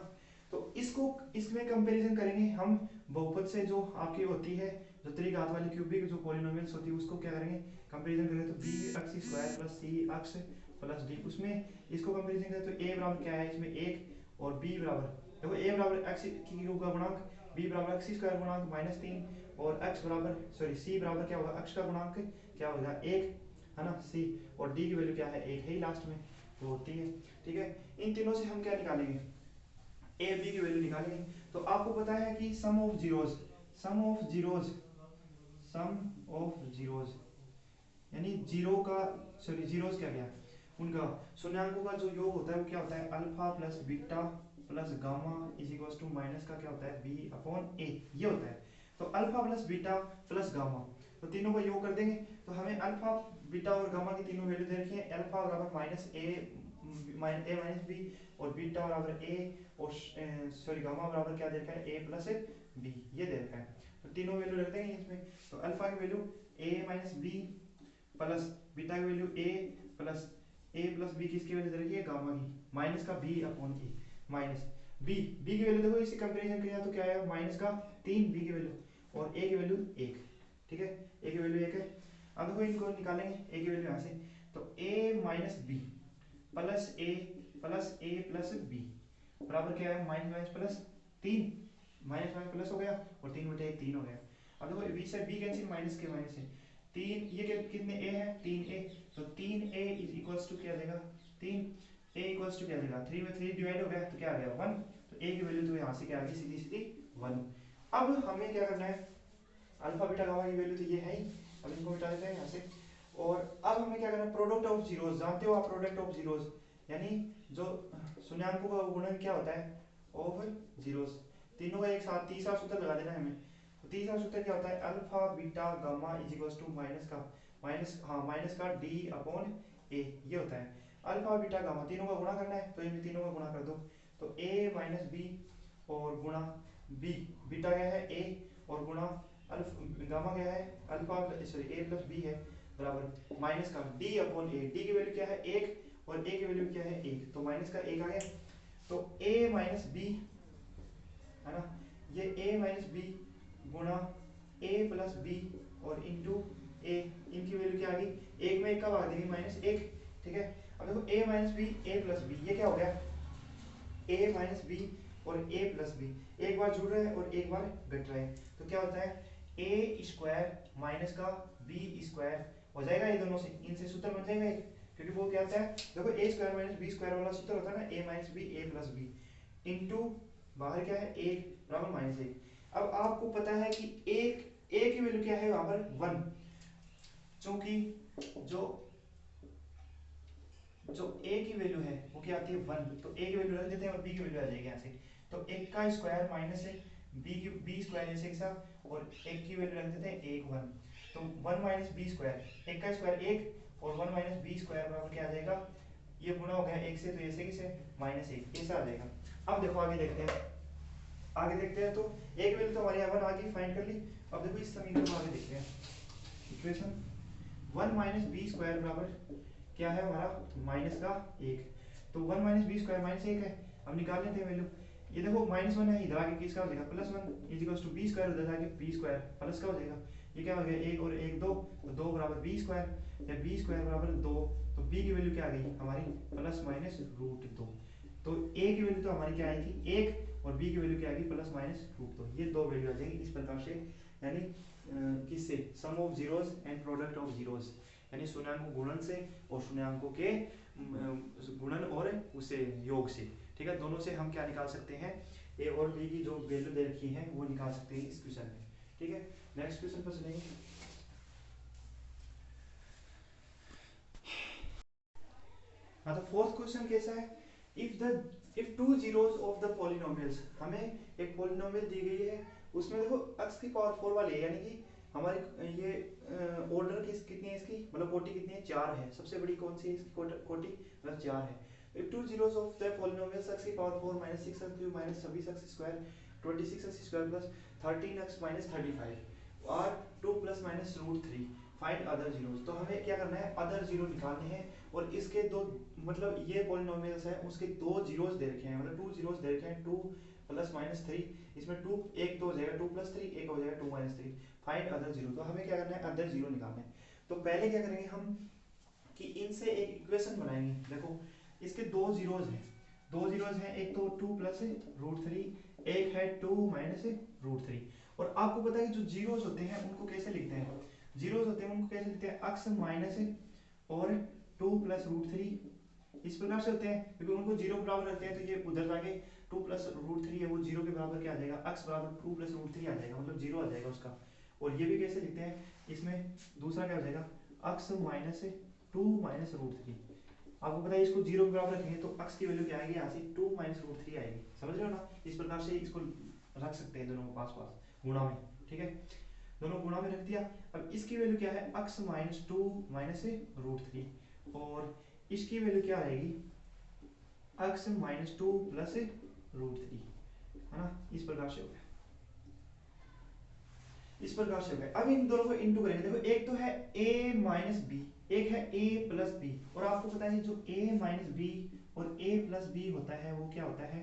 S1: तो इसको इसमें कंपैरिजन करेंगे हम बहुपद से, जो आपकी होती है जो त्रिघात वाली क्यूबिक जो पॉलिनोमियल्स होती है उसको क्या करेंगे कंपैरिजन करेंगे। तो bx square plus cx plus d, उसमें इसको कंपैरिजन करें तो a बराबर क्या है इसमें 1 और b बराबर, देखो a बराबर x की क्यूब का गुणांक, b बराबर x स्क्वायर गुणांक -3 और x बराबर सॉरी c बराबर क्या होगा x का गुणांक क्या होगा 1, है ना c, और d की वैल्यू क्या है 1 है लास्ट में वो होती है। ठीक है, इन तीनों से हम क्या निकालेंगे a b की वैल्यू निकालेंगे। तो आपको पता है कि सम ऑफ जीरोज यानी जीरो का सॉरी जीरोस क्या गया उनका शून्यांकों का जो योग होता है वो क्या होता है alpha plus beta plus gamma is equals to minus का क्या होता है बी अपॉन ए, ये होता है। तो alpha plus beta plus gamma, तो तीनों का योग कर देंगे तो हमें अल्फा बीटा और गामा की तीनों वैल्यू दे रखी है। अल्फा बराबर -a माइनस बी और बीटा बराबर a और सॉरी गामा बराबर क्या दे रखा है a प्लस b, ये दे रखा है। तो तीनों वैल्यू रख देंगे इसमें। तो अल्फा की value a minus b plus beta की वैल्यू a प्लस b, किसकी वैल्यू दे रखी है गामा की, माइनस का b upon a minus b की वैल्यू देखो इसे कंपैरिजन किया तो क्या आएगा माइनस का 3 b की वैल्यू और a की वैल्यू 1। ठीक है, a की वैल्यू 1 है। अब देखो इनको निकालेंगे a की वैल्यू यहाँ से, तो a minus b plus a plus b बराबर क्या है minus minus plus 3, minus minus plus हो गया और 3/1 3 हो गया। अब देखो b से b कैंसिल, माइनस के माइनस है 3, ये कितने a है 3a, तो 3a इज इक्वल्स टू क्या देगा 3a इक्वल्स टू क्या देगा 3 में 3 डिवाइड हो गया तो क्या आ गया 1। तो a की वैल्यू तो यहाँ से क्या आ गई सीधी सीधी 1। अब हमें क्या करना है अल्फा बीटा गामा की वैल्यू तो ये है ही, अब इनको मिटा देते हैं यहाँ से। और अब हमें क्या करना है प्रोडक्ट ऑफ जीरोस, जानते हो आप प्रोडक्ट ऑफ जीरोस यानी जो शून्यांकों का गुणन क्या होता है ऑफ जीरोस, तीनों का एक साथ तीसरा सूत्र लगा देना है हमें। तो तीसरा सूत्र क्या होता है alpha beta gamma is equals to minus का d अपॉन a, ये होता है अल्फा बीटा गामा, तीनों का गुणा करना है तो इनमें तीनों का गुणा कर दो। तो a माइनस बी और गुणा b, बीटा क्या है a और गुणा गामा क्या है alpha sorry a plus b है बराबर माइनस का d अपॉन a, d की वैल्यू क्या है 1 और a की वैल्यू क्या है 1, तो माइनस का 1 आ गया। तो a माइनस b है ना, ये a माइनस बी गुणा a प्लस बी और इंटू a, इनकी वैल्यू क्या आ गई, एक में एक का भाग देंगे -1। ठीक है, अब देखो a minus b a plus b, ये क्या हो गया a माइनस बी और a प्लस बी, एक बार जुड़ रहा है और एक बार घट रहा है, तो क्या होता है a स्क्वायर माइनस का b स्क्वायर हो जाएगा, ये दोनों से इनसे सूत्र बन जाएगा एक, क्योंकि वो क्या होता है देखो a square minus b square वाला सूत्र होता है ना a minus b a plus b into बाहर क्या है, एक बराबर माइनस एक। अब आपको पता है कि एक ए की वैल्यू क्या है वहां पर 1, क्योंकि जो जो ए की वैल्यू है वो क्या आती है 1, तो ए की वैल्यू रख देते हैं और बी की वैल्यू आ जाएगी यहाँ से। तो एक का स्क्वायर माइनस है बी स्क्वायर जैसे के साथ, और एक की वैल्यू रख देते हैं एक 1, तो 1 माइनस बी स्क्वायर, एक का स्क्वायर एक और 1 माइनस बी स्क्वायर बराबर क्या आ जाएगा, ये गुना हो गया एक से, तो ऐसे किसे माइनस एक, ऐसा आ जाएगा। अब देखो आगे देखते हैं, आगे देखते हैं। तो एक वैल्यू तो हमारे यहाँ 1 आगे फाइंड कर ली। अब देखो इस समीकरण को आगे देखते हैं। इक्वेशन 1 माइनस बी स्क्वायर बराबर क्या है हमारा माइनस का एक, तो 1 माइनस बी स्क्वायर माइनस एक है, अब निकाल लेते हैं वैल्यू। ये देखो माइनस 1 है, इधर आके किसका हो जाएगा plus 1 equals to b square, उधर आके बी स्क्वायर प्लस का हो जाएगा। ये क्या हो गया एक और एक दो, तो दो बराबर बी स्क्वायर, या बी स्क्वायर बराबर दो, तो बी की वैल्यू क्या आ गई हमारी प्लस माइनस रूट दो। तो ए की वैल्यू तो हमारी क्या आई थी एक, और बी की वैल्यू क्या आएगी प्लस माइनस रूट दो, ये दो वैल्यू आ जाएगी इस प्रकार से। यानी किससे, sum of zeros and product of zeros, यानी शून्याङ्कों गुणन से और शून्याङ्कों के गुणन और उसे योग से, ठीक है, दोनों से हम क्या निकाल सकते हैं, ए और बी की जो वैल्यू दे रखी है वो निकाल सकते हैं इस क्वेश्चन में। ठीक है, नेक्स्ट क्वेश्चन पर चलेंगे। हाँ, तो फोर्थ क्वेश्चन कैसा है, if two zeros of the polynomials, हमें एक पॉलिनोमियल दी गई है, उसमें देखो x की पावर 4 वाली है, यानी कि हमारी ये ऑर्डर कितनी है इसकी, मतलब कोटि कितनी है, 4 है, सबसे बड़ी कौन सी है इसकी कोटि, मतलब 4 है। If two zeros of the polynomials x की power 4 minus 6x cube minus 26x square 26x square plus 13x minus 35 और 2 plus minus root 3 find other zeros, तो हमें क्या करना है, अदर जीरो निकालने हैं, और इसके दो, मतलब ये पॉलिनोमियल्स है उसके दो जीरोस दे रखे हैं, मतलब टू जीरोस दे रखे हैं, 2 प्लस माइनस 3, इसमें 2 एक तो हो जाएगा 2 प्लस 3, एक हो जाएगा 2 माइनस 3, फाइंड अदर जीरो। तो हमें क्या करना है, अदर जीरो निकालना है। तो पहले क्या करेंगे हम कि इनसे एक इक्वेशन बनाएंगे। देखो इसके दो जीरोस हैं, दो जीरोस हैं, एक तो 2 प्लस रूट 3, एक है 2 माइनस रूट 3। और आपको पता है कि जो जीरोस होते हैं उनको कैसे लिखते हैं, जीरोस होते हैं उनको कैसे लिखते हैं, अक्स माइनस और 2 प्लस रूट 3, इस प्रकार से होते हैं, क्योंकि उनको जीरो के बराबर रखते हैं, तो ये उधर जाके 2 प्लस रूट 3 है वो जीरो के बराबर क्या आ जाएगा, अक्स बराबर 2 प्लस रूट 3 आ जाएगा, मतलब जीरो आ जाएगा उसका। और ये भी कैसे लिखते हैं, इसमें दूसरा क्या हो जाएगा, अक्स माइनस 2 माइनस रूट 3, आपको पता है इसको जीरो के बराबर रखेंगे तो अक्स की वैल्यू क्या आएगी, यहाँ से 2 माइनस रूट 3 आएगी, समझ रहे हो ना, इस प्रकार से इसको रख सकते हैं दोनों को पास पास गुणा में। ठीक है, दोनों गुणा में रख दिया। अब इसकी वैल्यू क्या है, अक्स माइनस 2 माइनस रूट 3, और इसकी वैल्यू क्या आएगी, अक्स माइनस 2 प्लस रूट 3, है ना, इस प्रकार से हो गया, इस प्रकार से हो गया। अब इन दोनों को इंटू करेंगे, देखो एक तो है a माइनस बी, एक है a प्लस बी, और आपको पता है जो a माइनस बी और a प्लस बी होता है वो क्या होता है,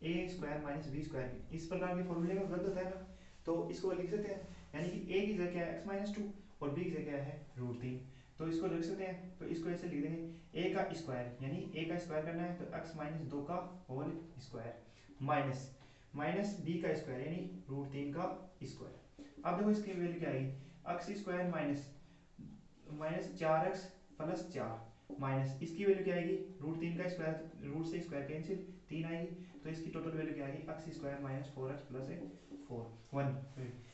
S1: a square minus b square, इस प्रकार के फॉर्मूले में गलत होता है ना, तो इसको लिख सकते हैं, यानी कि a की जगह क्या है x माइनस 2 और b की जगह क्या है रूट 3, तो इसको लिख सकते हैं, तो इसको ऐसे लिख देंगे a का स्क्वायर, यानी a का स्क्वायर करना है तो x माइनस 2 का whole square minus minus b का स्क्वायर यानी रूट 3 का स्क्वायर। अब देखो इसकी वैल्यू क्या आएगी, x square minus minus 4x plus 4 minus इसकी वैल्यू क्या आएगी, रूट 3 का स्क्वायर, रूट से स्क्वायर कैंसिल 3 आएगी, तो इसकी टोटल वैल्यू क्या आएगी, x square minus 4x plus 4 1।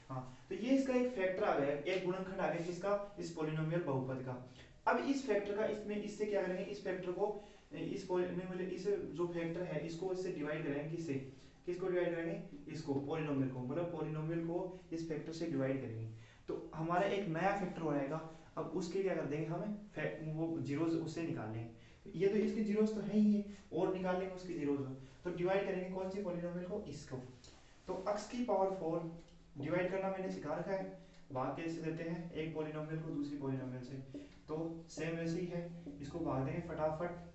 S1: हाँ, तो ये इसका एक फैक्टर आ गया, एक गुणनखंड आ गया किसका, इस पॉलिनोमियल बहुपद का। अब इस फैक्टर का इसमें इससे क्या करेंगे, इस फैक्टर को इस पॉलिनोमियल इस जो फैक्टर है इसको इससे डिवाइड करेंगे, किससे, किसको डिवाइड करेंगे, इसको पॉलिनोमियल को, मतलब पॉलिनोमियल को इस फैक्टर से डिवाइड करेंगे, तो हमारा एक नया फैक्टर हो जाएगा। अब उसके क्या कर देंगे हमें, वो जीरोस उससे निकाल लेंगे, ये तो इसके जीरोस तो है ही है, और निकाल लेंगे उसके जीरोस, तो डिवाइड करेंगे कौन सी पॉलिनोमियल को, इसको। तो x की पावर 4 डिवाइड करना मैंने सिखा रखा है, भाग कैसे देते हैं एक पॉलिनोमियल को दूसरी पॉलिनोमियल से, तो सेम वैसे ही है, इसको भाग देंगे फटाफट,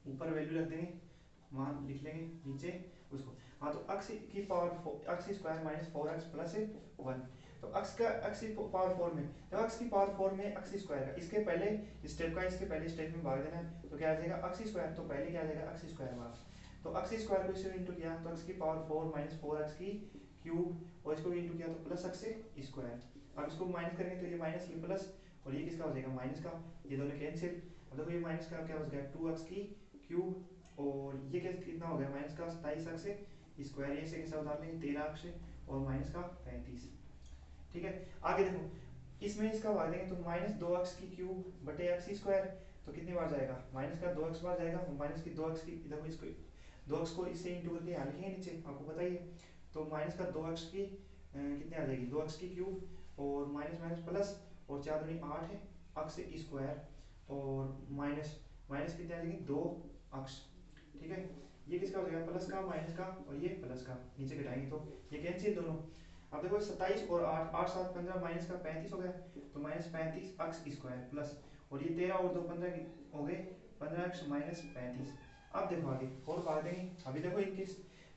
S1: ऊपर वैल्यू रख देंगे, मान लिख लेंगे नीचे उसको। हाँ, तो x की power x square minus 4x plus 1, तो x का x की पावर 4 में, जब x की पावर 4 में x स्क्वायर का इसके पहले स्टेप का इसके पहले स्टेप में भाग देना है, तो क्या आ जाएगा x स्क्वायर, तो पहले क्या आ जाएगा x स्क्वायर बार, तो x स्क्वायर को इससे इंटू किया तो x की पावर 4 माइनस 4x की क्यूब, और इसको भी इंटू किया तो प्लस x स्क्वायर, अब इसको माइनस करेंगे तो ये माइनस ये प्लस, और ये किसका हो जाएगा माइनस का, ये दोनों कैंसिल, अब देखो ये माइनस का क्या हो गया 2x की क्यूब, और ये कितना हो गया माइनस का 27x स्क्वायर ये से कैसा उतार लेंगे 13 अक्ष और माइनस का 35। ठीक है, आगे देखो इसमें इसका भाग देंगे तो माइनस 2 अक्ष की क्यूब बटे एक्स स्क्वायर, तो कितनी बार जाएगा माइनस का 2 अक्ष बार जाएगा, माइनस की 2 अक्ष की देखो इसको 2 अक्ष को इससे इंटू करके यहाँ लिखेंगे नीचे आपको पता ही है, तो माइनस का 2 अक्ष की कितनी आ जाएगी 2 अक्ष की क्यूब और माइनस माइनस प्लस और 4 दूनी 8 है अक्ष स्क्वायर और माइनस माइनस कितनी आ जाएगी 2 अक्ष। ठीक है, ये किसका हो जाएगा प्लस का माइनस का और ये प्लस का, नीचे घटाएंगे तो ये कैंसिल दोनों। अब देखो 27 और 8 8 7 15 माइनस का 35 हो गया, तो माइनस 35 अक्ष स्क्वायर प्लस और ये 13 और 2 15 हो गए 15 अक्ष माइनस 35। अब देखो आगे और भाग देंगे, अभी देखो इनके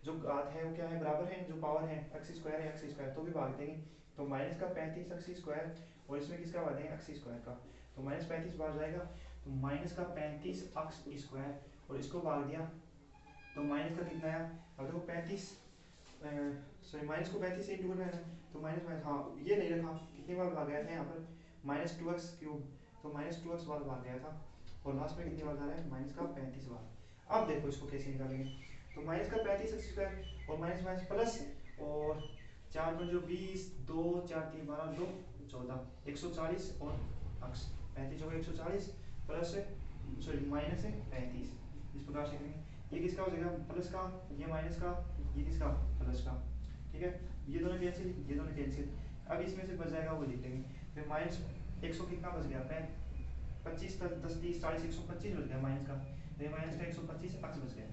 S1: जो घात है वो क्या है बराबर है, जो पावर है अक्ष स्क्वायर है अक्ष स्क्वायर तो भी भाग देंगे, तो माइनस का 35 अक्ष स्क्वायर और इसमें किसका भाग देंगे अक्ष स्क्वायर का, तो माइनस 35 बार जाएगा तो माइनस का 35 अक्ष स्क्वायर और इसको भाग दिया तो माइनस का कितना आया, अब देखो 35 सॉरी माइनस को 35 से इंटू करना है तो माइनस माइनस हाँ ये नहीं रखा, कितनी बार भाग गया था यहाँ पर माइनस 2x क्यूब, तो माइनस 2x बार भाग गया था और लास्ट में कितनी बार जा रहा है माइनस का 35 बार। अब देखो इसको कैसे निकालेंगे, तो माइनस का 35 एक्स स्क्वायर और माइनस माइनस प्लस और 4 पंजो 20 2 4 3 12 2 14 140 और अक्ष 35 हो गया 140 प्लस सॉरी माइनस है 35, इस प्रकार से करेंगे। ये किसका हो जाएगा प्लस का, ये माइनस का, ये किसका प्लस का। ठीक है, ये दोनों कैंसिल ये दोनों कैंसिल, अब इसमें से बच जाएगा वो लिख लेंगे, फिर माइनस 100 कितना बच गया 25 10 30 40 125 बच गया माइनस का, तो ये माइनस का 125 अक्ष बच गया।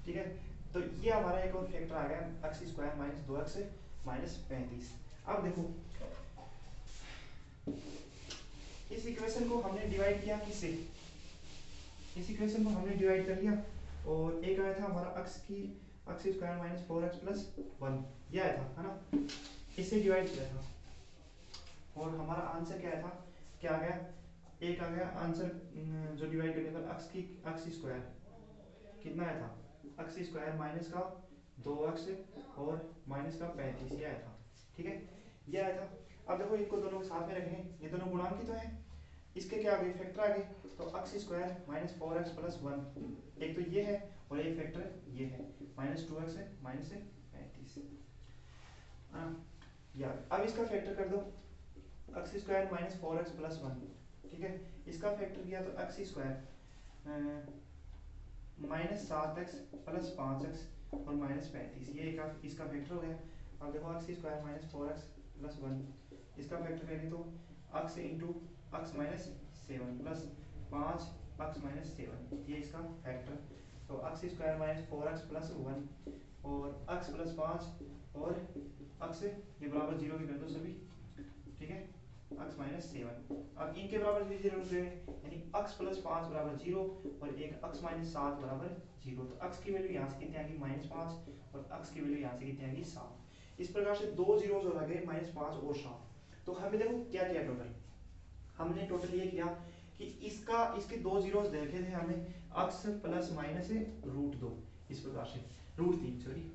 S1: ठीक है, तो ये हमारा एक और फैक्टर आ गया अक्ष स्क्वायर माइनस 2 अक्ष माइनस 35। अब देखो इस इक्वेशन को हमने डिवाइड किया किससे, इस इक्वेशन को हमने डिवाइड कर लिया और एक आया था हमारा अक्ष स्क्वायर माइनस 4x प्लस 1 ये आया था है ना, इससे डिवाइड किया था और हमारा आंसर क्या आया था, क्या आ गया एक आ गया आंसर जो डिवाइड करने पर अक्ष स्क्वायर कितना आया था अक्ष स्क्वायर माइनस का 2 अक्ष और माइनस का 35 ये आया था। ठीक है, ये आया था। अब देखो इनको दोनों को साथ में रखेंगे, ये दोनों गुणांक ही तो है, इसके क्या आ गए फैक्टर आ गए, तो अक्ष स्क्वायर माइनस 4x प्लस 1 एक तो ये है और ये फैक्टर ये है माइनस 2x है माइनस 35 यार। अब इसका फैक्टर कर दो अक्ष स्क्वायर माइनस 4x प्लस 1, ठीक है, इसका फैक्टर किया तो अक्ष square minus 7x plus 5x और माइनस 35 ये इसका फैक्टर हो गया। अब देखो अक्ष स्क्वायर माइनस 4x प्लस 1 इसका फैक्टर करेंगे तो अक्ष इंटू अक्ष माइनस 7 प्लस 5 अक्ष माइनस 7 ये इसका फैक्टर, तो अक्ष स्क्वायर माइनस 4x प्लस 1 और अक्ष प्लस 5 और अक्ष ये बराबर 0 की कर दो सभी। ठीक है, अक्ष माइनस 7 अब इनके बराबर भी 0 रखेंगे यानी अक्ष प्लस 5 बराबर 0 और एक अक्ष माइनस 7 बराबर 0, तो अक्ष की वैल्यू यहाँ से कितनी आ गई माइनस 5 और अक्ष की वैल्यू यहाँ से कितनी आ गई 7। इस प्रकार से दो जीरोस हो गए माइनस 5 और 7। तो हमें देखो क्या किया टोटल, हमने टोटल ये किया कि इसके दो जीरोस देखे थे हमें अक्ष प्लस माइनस रूट 2 इस प्रकार से रूट 3 सॉरी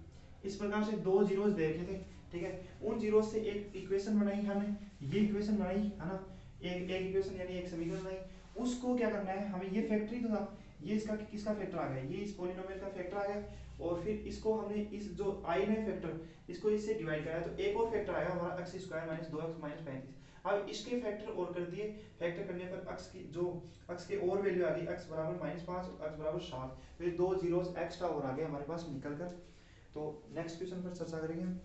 S1: इस प्रकार से दो जीरोस देखे थे। ठीक है, उन जीरोस से एक इक्वेशन बनाई हमने, ये इक्वेशन बनाई है ना, एक इक्वेशन यानी एक समीकरण बनाई, उसको क्या करना है हमें, ये फैक्टरी तो था, ये इसका किसका फैक्टर आ गया, ये इस पॉलिनोमियल का फैक्टर आ गया और फिर इसको हमने इस जो आई ने फैक्टर इसको इससे डिवाइड कराया तो एक और फैक्टर आया हमारा अक्ष स्क्वायर माइनस 2x माइनस 35। अब इसके फैक्टर और कर दिए, फैक्टर करने पर अक्ष की जो अक्ष के और वैल्यू आ गई अक्ष बराबर माइनस 5 अक्ष बराबर 7, फिर दो जीरोस एक्स्ट्रा और आ गए हमारे पास निकल कर। तो नेक्स्ट क्वेश्चन पर चर्चा करेंगे हम।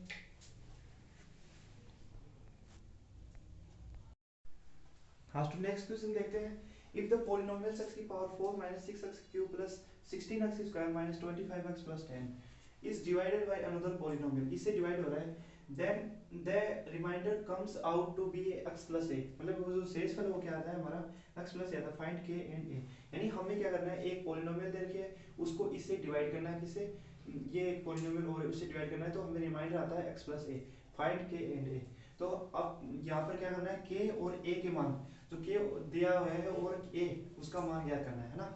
S1: हाँ तो नेक्स्ट क्वेश्चन देखते हैं, इफ द पॉलिनोमियल x की power 4 minus 6x cube plus 16x square minus 25x plus 10 is divided by another polynomial, इससे डिवाइड हो रहा है, then the remainder comes out to be x plus a, मतलब वो जो शेषफल वो क्या आता है हमारा x plus a आता है, find k and a, यानी हमें क्या करना है एक पॉलिनोमियल दे रखी है उसको इससे डिवाइड करना है, किससे ये एक पॉलिनोमियल और उससे डिवाइड करना है, तो हमें रिमाइंडर आता है x plus a, find k and a। तो अब यहाँ पर क्या करना है k और a के मान जो k दिया हुआ है और a उसका मान ज्ञात करना है ना।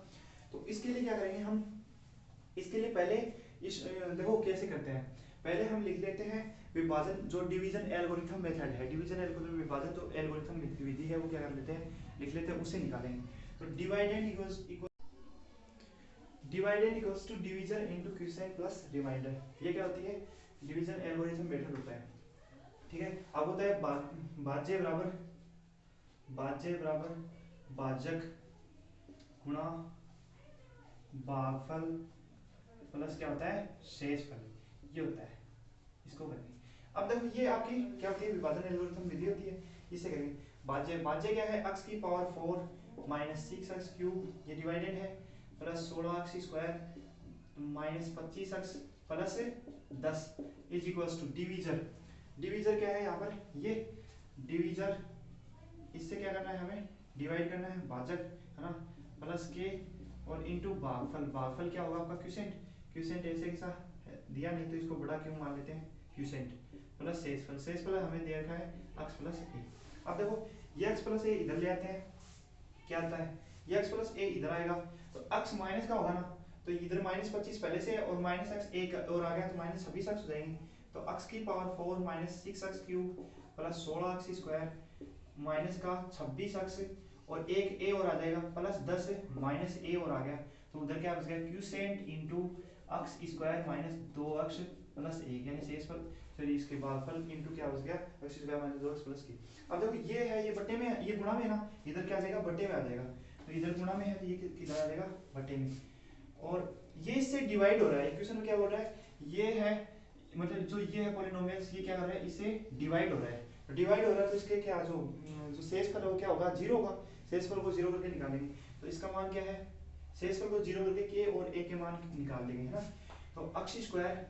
S1: तो इसके लिए क्या करेंगे हम, इसके लिए पहले इस देखो कैसे करते हैं, पहले हम लिख लेते हैं विभाजन, जो डिवीजन एल्गोरिथम मेथड है, डिवीजन एल्गोरिथम विभाजन तो एल्गोरिथम विधि है वो क्या कर लेते हैं लिख लेते हैं, उससे निकालेंगे। तो dividend equals dividend equals to division into quotient plus remainder. ये क्या होती है? डिवीजन एल्गोरिथम मेथड होता है। ठीक है, अब होता है भाज्य बराबर भाजक गुणा भागफल प्लस क्या होता है? शेषफल। ये होता है, इसको करेंगे। अब देखो ये आपकी क्या होती है? विभाजन एल्गोरिथम विधि होती है, इसे करेंगे। भाज्य क्या है? x की पावर 4 माइनस 6x क्यूब, ये डिवाइडेड है, plus 16x square minus 25x plus 10 is equals to divisor क्या है यहाँ पर? ये डिवीजर, इससे क्या करना है? हमें डिवाइड करना है, भाजक है ना, प्लस के और इनटू भागफल क्या होगा आपका? क्वोशिएंट ऐसे के साथ दिया नहीं तो इसको बड़ा क्यों मान लेते हैं? क्वोशिएंट प्लस शेषफल हमें दे रखा है x प्लस ए। अब देखो ये x प्लस ए इधर ले आते हैं, क्या आता है? ये x प्लस ए इधर आएगा तो x माइनस का होगा ना, तो इधर माइनस 25 पहले से और माइनस एक्स एक और आ गया तो माइनस 26x हो जाएंगे। तो x की power 4 minus 6x cube plus 16x square minus का 26x और एक ए और आ जाएगा प्लस 10 माइनस ए और आ गया, तो उधर क्या बच गया? Quotient into x square minus 2x plus a, यानी शेषफल फिर इसके भागफल इनटू क्या बच गया? x square minus 2x plus के। अब देखो ये है, ये बट्टे में है, ये गुणा में है ना, इधर क्या आ जाएगा? बट्टे में आ जाएगा। तो इधर गुणा में है तो ये किधर आ जाएगा? बट्टे में। और ये इससे डिवाइड हो रहा है, इक्वेशन में क्या बोल रहा है? ये है मतलब जो ये है पॉलिनोमियल्स, ये क्या कर रहा है? इससे डिवाइड हो रहा है। तो डिवाइड हो रहा है तो इसके क्या जो शेषफल है वो क्या होगा? 0 होगा। शेषफल को 0 करके निकालेंगे तो इसका मान क्या है? शेषफल को 0 करके के और ए के मान निकाल लेंगे, है ना। तो x square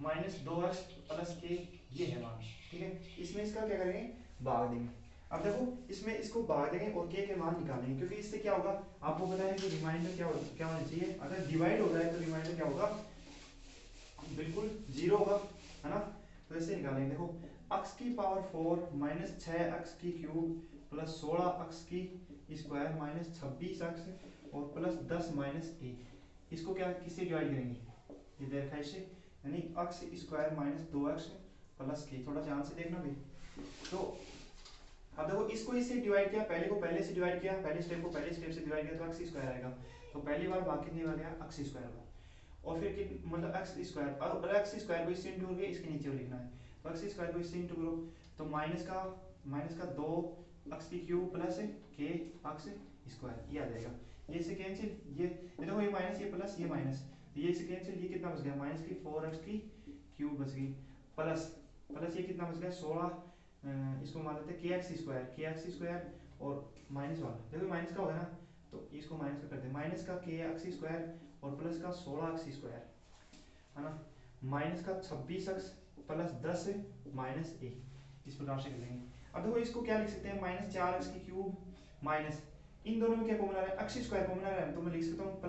S1: minus 2x plus के, ये है मान। ठीक है, इसमें इसका क्या करेंगे? भाग देंगे। अब देखो इसमें इसको भाग देंगे और के मान निकालेंगे, क्योंकि इससे क्या होगा? आपको पता है कि रिमाइंडर क्या होना चाहिए? अगर डिवाइड हो रहा है तो रिमाइंडर क्या होगा? बिल्कुल 0 होगा, है ना। तो ऐसे निकालेंगे। देखो x की पावर 4 माइनस 6x की क्यूब प्लस 16x की स्क्वायर माइनस 26x और प्लस 10 माइनस ए, इसको क्या किससे डिवाइड करेंगे? ये देखा इससे, यानी x square minus 2x plus के। थोड़ा ध्यान से देखना भाई। तो अब देखो इसको इससे डिवाइड किया, पहले को पहले से डिवाइड किया, पहले स्टेप को पहले स्टेप से डिवाइड किया तो x स्क्वायर आएगा। तो पहली बार भाग कितने बार गया? x square bar. और फिर कि मतलब x स्क्वायर, और x स्क्वायर को इससे इंटू करके इसके नीचे लिखना है, तो x स्क्वायर को इससे इंटू करो तो माइनस का 2x की क्यूब प्लस के x स्क्वायर, ये आ जाएगा। ये से कैंसिल, ये देखो ये माइनस ये प्लस ये माइनस, ये से कैंसिल, ये कितना बच गया? माइनस की 4x की क्यूब बच गई प्लस ये कितना बच गया? 16, इसको मान लेते हैं के एक्स स्क्वायर और माइनस वाला, देखो माइनस का होगा ना तो इसको माइनस का करते हैं, माइनस का के एक्स स्क्वायर और प्लस का 16x स्क्वायर, है ना, माइनस का 26x प्लस 10 माइनस ए, इस प्रकार से कर लेंगे। अब देखो इसको क्या लिख सकते हैं? माइनस 4x की क्यूब माइनस, इन दोनों में क्या कॉमन आ रहा है? x स्क्वायर कॉमन आ रहा है, तो मैं लिख सकता हूँ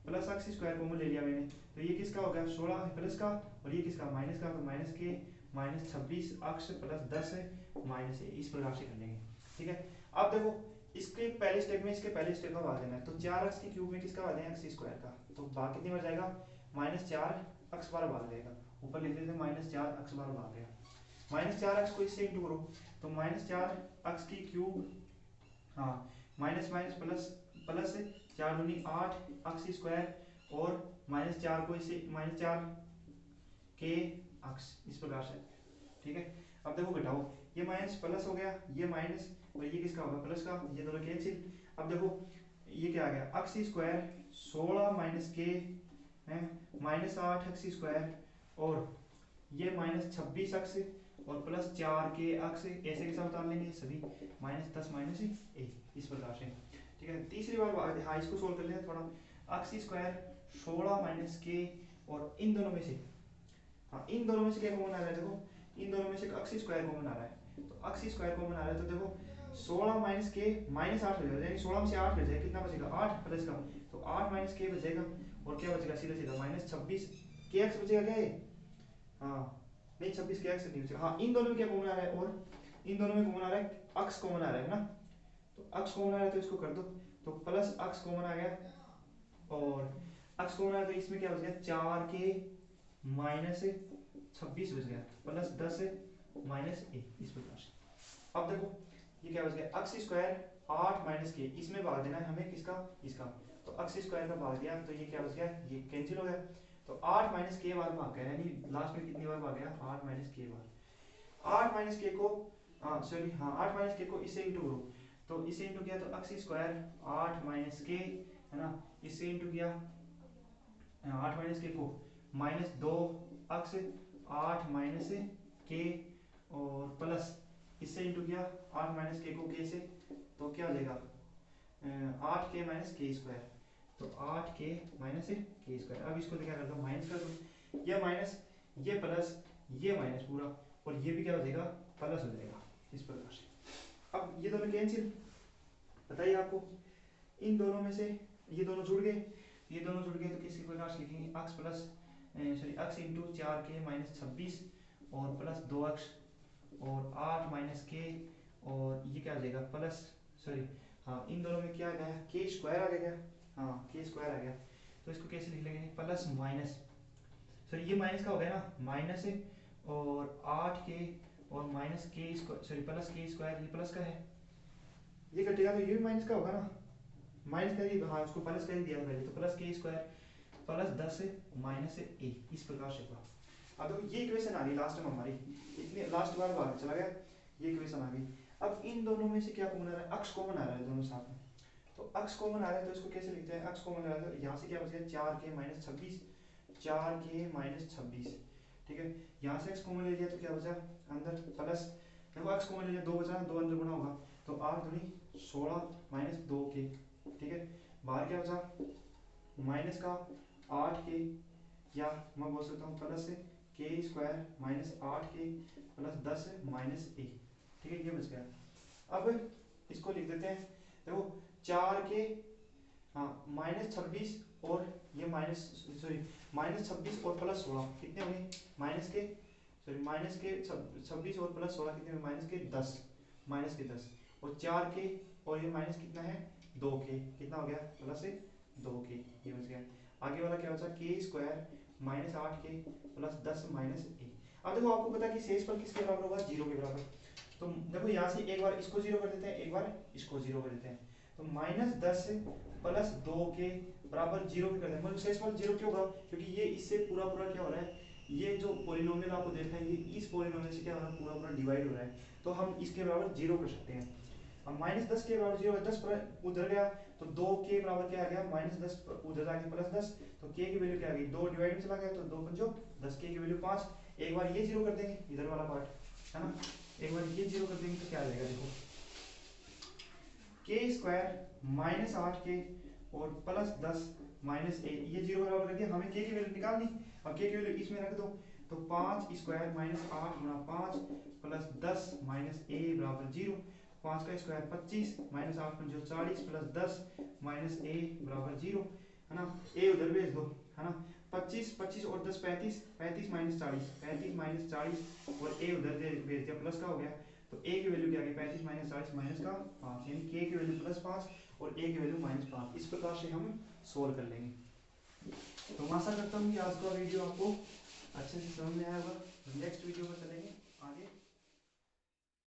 S1: प्लस x स्क्वायर कॉमन ले लिया मैंने, तो ये किसका हो गया? 16 प्लस का, और ये किसका? माइनस का, तो माइनस के माइनस 26x प्लस 10 माइनस ए, इस प्रकार से कर लेंगे। ठीक है, अब देखो इसके पहले स्टेप में इसके पहले स्टेप का भाग देना है, तो 4x की क्यूब में किसका भाग देना है? x स्क्वायर का, तो भाग कितनी बार जाएगा? माइनस 4x बार भाग जाएगा, ऊपर लिख देते हैं माइनस 4x बार भाग गया। माइनस 4x को इससे इंटू करो तो माइनस 4x की क्यूब, हाँ माइनस माइनस प्लस प्लस 4 दूनी 8x स्क्वायर और माइनस 4 को इससे माइनस 4 के x, इस प्रकार से। ठीक है, अब देखो घटाओ, ये माइनस प्लस हो गया, ये माइनस और ये किसका होगा? प्लस का, ये दोनों कैंसिल। अब देखो ये क्या आ गया? x स्क्वायर 16 माइनस के माइनस 8x स्क्वायर और ये माइनस 26x और प्लस 4 के x, ऐसे के साथ उतार लेंगे सभी, माइनस 10 माइनस ए, इस प्रकार से। ठीक है, तीसरी बार हाँ इसको सोल्व कर लें थोड़ा। x स्क्वायर 16 माइनस के और इन दोनों में से, हाँ इन दोनों में से क्या कॉमन आ रहा है? देखो इन दोनों में से x स्क्वायर कॉमन आ रहा है, तो x स्क्वायर कॉमन आ रहा है, तो देखो 16 माइनस के माइनस 8 हो जाएगा, यानी 16 में से 8 बच जाएगा, कितना बचेगा? 8 प्लस का, तो 8 माइनस के बचेगा और क्या बचेगा? सीधा सीधा माइनस 26 के एक्स बचेगा क्या ये? हाँ नहीं 26 के एक्स नहीं बचेगा। हाँ इन दोनों में क्या कॉमन आ रहा है? और इन दोनों में कॉमन आ रहा है x कॉमन आ रहा है ना, तो x कॉमन आ रहा है तो इसको कर दो, तो प्लस x कॉमन आ गया और x कॉमन आया तो इसमें क्या बच गया? 4 के माइनस 26 बच गया प्लस 10 माइनस ए, इस प्रकार से। अब देखो ये क्या बच गया? x स्क्वायर 8 माइनस के, इसमें भाग देना है हमें किसका? इसका, तो x स्क्वायर का भाग दिया तो ये क्या बच गया, ये कैंसिल हो गया। तो 8 माइनस के बार भाग गया, यानी लास्ट में कितनी बार भाग गया, 8 माइनस के बार। 8 माइनस के को सॉरी हाँ 8 माइनस के को इससे इंटू करो, तो इससे इंटू किया तो x स्क्वायर 8 माइनस के है ना, इससे इंटू किया 8 माइनस के को माइनस 2x 8 माइनस के और प्लस इससे इंटू किया 8 माइनस के को के से, तो क्या हो जाएगा 8 के माइनस के स्क्वायर, तो 8 के माइनस के स्क्वायर। अब इसको क्या करता हूँ माइनस कर दूँ, ये माइनस ये प्लस ये माइनस पूरा, और ये भी क्या हो जाएगा प्लस हो जाएगा इस प्रकार से। अब ये दोनों कैंसिल, बताइए आपको इन दोनों में से ये दोनों जुड़ गए, ये दोनों जुड़ गए तो किसी प्रकार से लिखेंगे x plus sorry x into 4k minus 26 और प्लस 2x और 8 माइनस के, और ये क्या आ जाएगा प्लस सॉरी हाँ इन दोनों में क्या आ गया के स्क्वायर आ गया, हाँ के स्क्वायर आ गया। तो इसको कैसे लिख लेंगे प्लस माइनस सॉरी ये माइनस का हो गया ना माइनस और 8 के और माइनस के सॉरी प्लस के स्क्वायर, ये प्लस का है, ये कटेगा तो ये भी माइनस का होगा ना, माइनस कर दिया हाँ उसको प्लस कर दिया पहले, तो plus k square plus 10 minus ए, इस प्रकार से हुआ। अब देखो ये इक्वेशन आ गई लास्ट में हमारी, इतने लास्ट बार बाहर चला गया, ये इक्वेशन आ गई। अब इन दोनों में से क्या कॉमन आ रहा है, x कॉमन आ रहा है दोनों साथ में, तो x कॉमन आ रहा है तो इसको कैसे लिखते हैं, x कॉमन आ रहा है तो यहाँ से क्या बच गया 4k माइनस 26, 4k माइनस 26, ठीक है। यहाँ से x कॉमन ले लिया तो क्या बचा अंदर प्लस, देखो x कॉमन ले लिया 2 बचा, 2 अंदर गुना होगा तो 8 दूनी 16 माइनस 2k, ठीक है। बाहर क्या बचा माइनस का 8k, या मैं बोल सकता हूँ plus k square minus 8k plus 10 minus a, ठीक है ये बच गया। अब इसको लिख देते हैं, देखो 4k हाँ माइनस 26 और ये माइनस सॉरी माइनस 26 और प्लस 16 कितने होंगे माइनस के सॉरी माइनस के 26 और प्लस 16 कितने माइनस के 10, माइनस के 10 और 4k और ये माइनस कितना है 2k, कितना हो गया प्लस 2k, ये बच गया। आगे वाला क्या बचा k square minus 8k plus 10 minus a. अब देखो आपको पता है कि शेषफल किसके बराबर होगा 0 के बराबर, तो देखो यहाँ से एक बार इसको 0 कर देते हैं, एक बार इसको 0 कर देते हैं, तो माइनस 10 प्लस 2k बराबर 0 के कर देते हैं, मतलब शेषफल 0 क्यों होगा क्योंकि ये इससे पूरा पूरा क्या हो रहा है, ये जो पॉलिनोमियल आपको देखा है ये इस पॉलिनोमियल से क्या हो रहा है पूरा पूरा डिवाइड हो रहा है, तो हम इसके बराबर 0 कर सकते हैं। अब माइनस 10 के बराबर 0 10 उधर गया तो 2 के बराबर क्या आ गया माइनस 10 उधर जाके प्लस 10, तो k की वैल्यू क्या आ गई 2 डिवाइड में चला गया तो 2 पंजो 10, k की वैल्यू 5, एक बार ये 0 कर देंगे इधर वाला पार्ट है ना, एक बार ये 0 कर देंगे तो क्या आ जाएगा देखो के स्क्वायर माइनस 8k और प्लस 10 माइनस ए, ये 0 बराबर कर दिया, हमें k की वैल्यू निकालनी, अब k की वैल्यू इसमें रख दो तो 5 स्क्वायर माइनस 8 गुणा 5 प्लस 10 माइनस ए बराबर 0, 5 का स्क्वायर 25 माइनस 8 पंजो 40 प्लस 10 माइनस ए बराबर 0 है ना, ए उधर भेज दो है ना, 25 25 और 10 35, 35 माइनस 40 35 माइनस 40 और ए उधर भेज दिया प्लस का हो गया, तो ए की वैल्यू क्या आ गई 35 माइनस 40 माइनस का 5, यानी के की वैल्यू प्लस 5 और ए की वैल्यू माइनस 5, इस प्रकार से हम सोल्व कर लेंगे। तो मैं आशा करता हूँ कि आज का वीडियो आपको अच्छे से समझ में आया होगा। नेक्स्ट वीडियो में चलेंगे आगे।